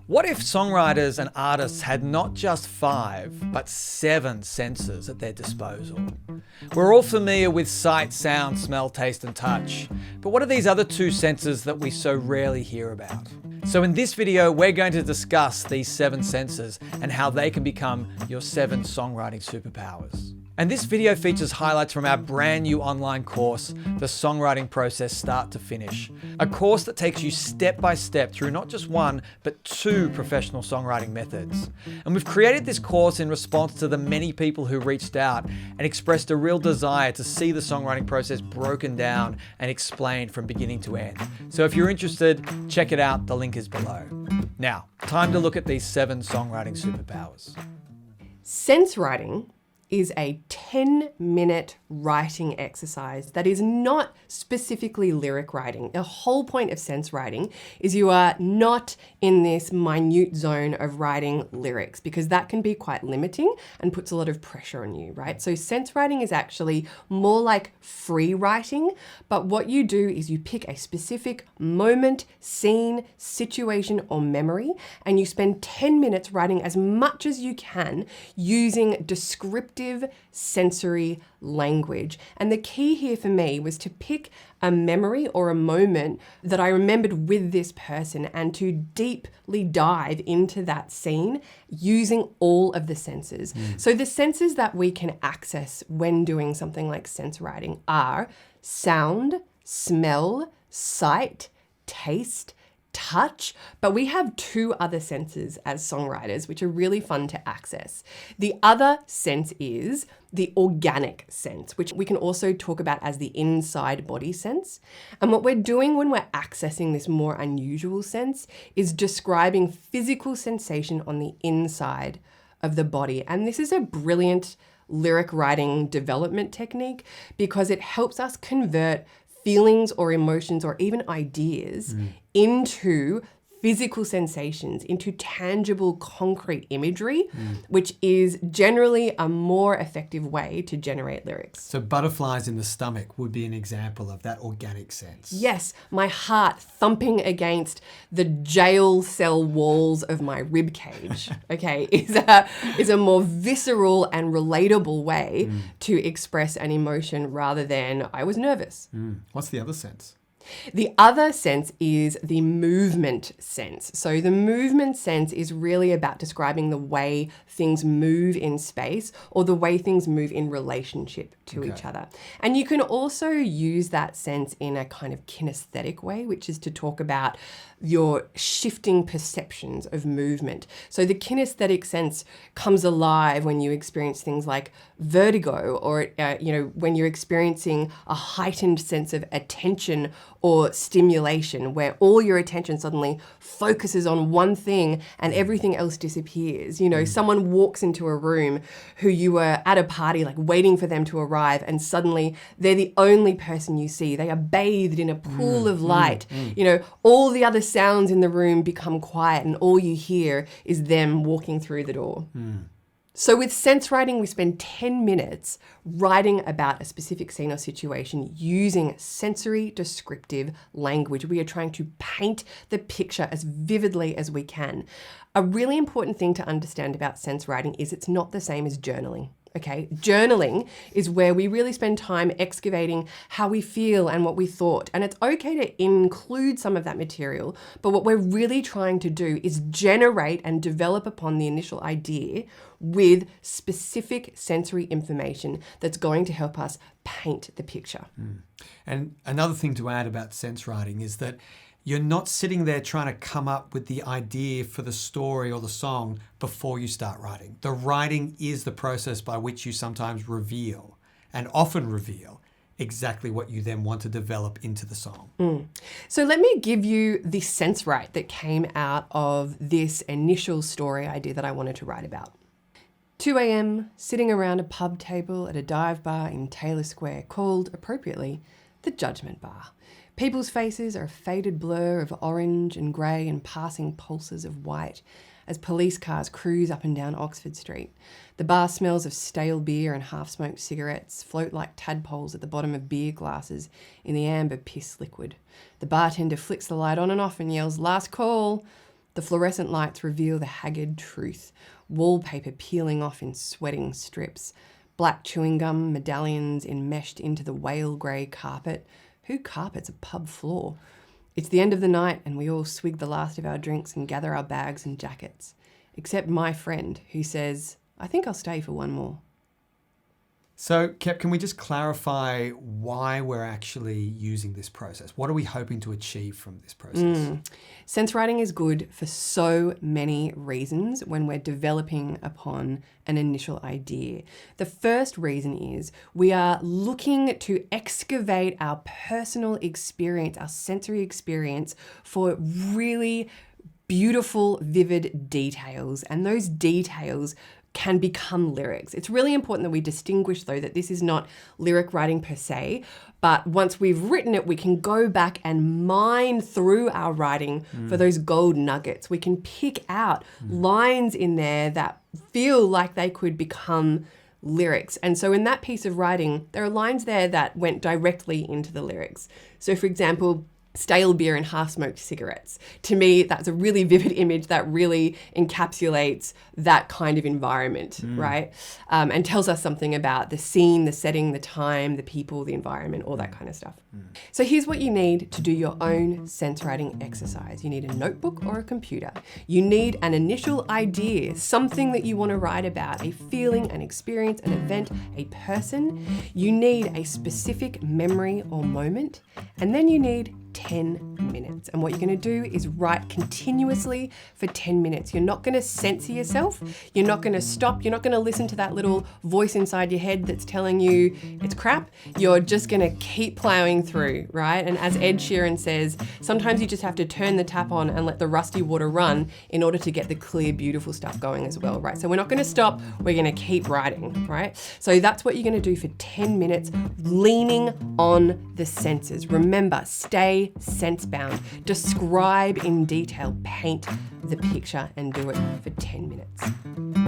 What if songwriters and artists had not just 5, but 7 senses at their disposal? We're all familiar with sight, sound, smell, taste, and touch. But what are these other 2 senses that we so rarely hear about? So in this video, we're going to discuss these 7 senses and how they can become your 7 songwriting superpowers. And this video features highlights from our brand new online course, The Songwriting Process Start to Finish. A course that takes you step by step through not just 1, but 2 professional songwriting methods. And we've created this course in response to the many people who reached out and expressed a real desire to see the songwriting process broken down and explained from beginning to end. So if you're interested, check it out, the link is below. Now, time to look at these 7 songwriting superpowers. Sense writing is a 10-minute writing exercise that is not specifically lyric writing. The whole point of sense writing is you are not in this minute zone of writing lyrics, because that can be quite limiting and puts a lot of pressure on you, right? So sense writing is actually more like free writing, but what you do is you pick a specific moment, scene, situation, or memory, and you spend 10 minutes writing as much as you can using descriptive sensory language. And the key here for me was to pick a memory or a moment that I remembered with this person and to deeply dive into that scene using all of the senses. So the senses that we can access when doing something like sense writing are sound, smell, sight, taste, touch, but we have 2 other senses as songwriters, which are really fun to access. The other sense is the organic sense, which we can also talk about as the inside body sense. And what we're doing when we're accessing this more unusual sense is describing physical sensation on the inside of the body. And this is a brilliant lyric writing development technique because it helps us convert feelings or emotions or even ideas into physical sensations, into tangible, concrete imagery, which is generally a more effective way to generate lyrics. So butterflies in the stomach would be an example of that organic sense. Yes, my heart thumping against the jail cell walls of my rib cage, okay, is a more visceral and relatable way to express an emotion rather than I was nervous. What's the other sense? The other sense is the movement sense. So the movement sense is really about describing the way things move in space or the way things move in relationship to each other. And you can also use that sense in a kind of kinesthetic way, which is to talk about your shifting perceptions of movement. So the kinesthetic sense comes alive when you experience things like vertigo or, when you're experiencing a heightened sense of attention or stimulation where all your attention suddenly focuses on one thing and everything else disappears. Someone walks into a room who you were at a party, like waiting for them to arrive, and suddenly they're the only person you see. They are bathed in a pool of light. All the other sounds in the room become quiet and all you hear is them walking through the door. So with sense writing, we spend 10 minutes writing about a specific scene or situation using sensory descriptive language. We are trying to paint the picture as vividly as we can. A really important thing to understand about sense writing is it's not the same as journaling. Okay, journaling is where we really spend time excavating how we feel and what we thought. And it's okay to include some of that material, but what we're really trying to do is generate and develop upon the initial idea with specific sensory information that's going to help us paint the picture. And another thing to add about sense writing is that you're not sitting there trying to come up with the idea for the story or the song before you start writing. The writing is the process by which you sometimes reveal, and often reveal, exactly what you then want to develop into the song. So let me give you the sense right that came out of this initial story idea that I wanted to write about. 2 a.m, sitting around a pub table at a dive bar in Taylor Square called, appropriately, the Judgment Bar. People's faces are a faded blur of orange and grey and passing pulses of white as police cars cruise up and down Oxford Street. The bar smells of stale beer and half-smoked cigarettes float like tadpoles at the bottom of beer glasses in the amber piss liquid. The bartender flicks the light on and off and yells, "Last call." The fluorescent lights reveal the haggard truth, wallpaper peeling off in sweating strips, black chewing gum medallions enmeshed into the whale grey carpet. Who carpets a pub floor? It's the end of the night and we all swig the last of our drinks and gather our bags and jackets. Except my friend, who says, I think I'll stay for one more. So, Kep, can we just clarify why we're actually using this process? What are we hoping to achieve from this process? Sense writing is good for so many reasons when we're developing upon an initial idea. The first reason is we are looking to excavate our personal experience, our sensory experience, for really beautiful, vivid details. And those details can become lyrics. It's really important that we distinguish, though, that this is not lyric writing per se, but once we've written it, we can go back and mine through our writing for those gold nuggets. We can pick out lines in there that feel like they could become lyrics. And so in that piece of writing, there are lines there that went directly into the lyrics. So for example, stale beer and half-smoked cigarettes. To me, that's a really vivid image that really encapsulates that kind of environment, right? And tells us something about the scene, the setting, the time, the people, the environment, all that kind of stuff. So here's what you need to do your own sense writing exercise. You need a notebook or a computer. You need an initial idea, something that you want to write about, a feeling, an experience, an event, a person. You need a specific memory or moment, and then you need 10 minutes. And what you're going to do is write continuously for 10 minutes. You're not going to censor yourself. You're not going to stop. You're not going to listen to that little voice inside your head that's telling you it's crap. You're just going to keep plowing through, right? And as Ed Sheeran says, sometimes you just have to turn the tap on and let the rusty water run in order to get the clear, beautiful stuff going as well, right? So we're not going to stop. We're going to keep writing, right? So that's what you're going to do for 10 minutes, leaning on the senses. Remember, stay sense-bound. Describe in detail, paint the picture, and do it for 10 minutes.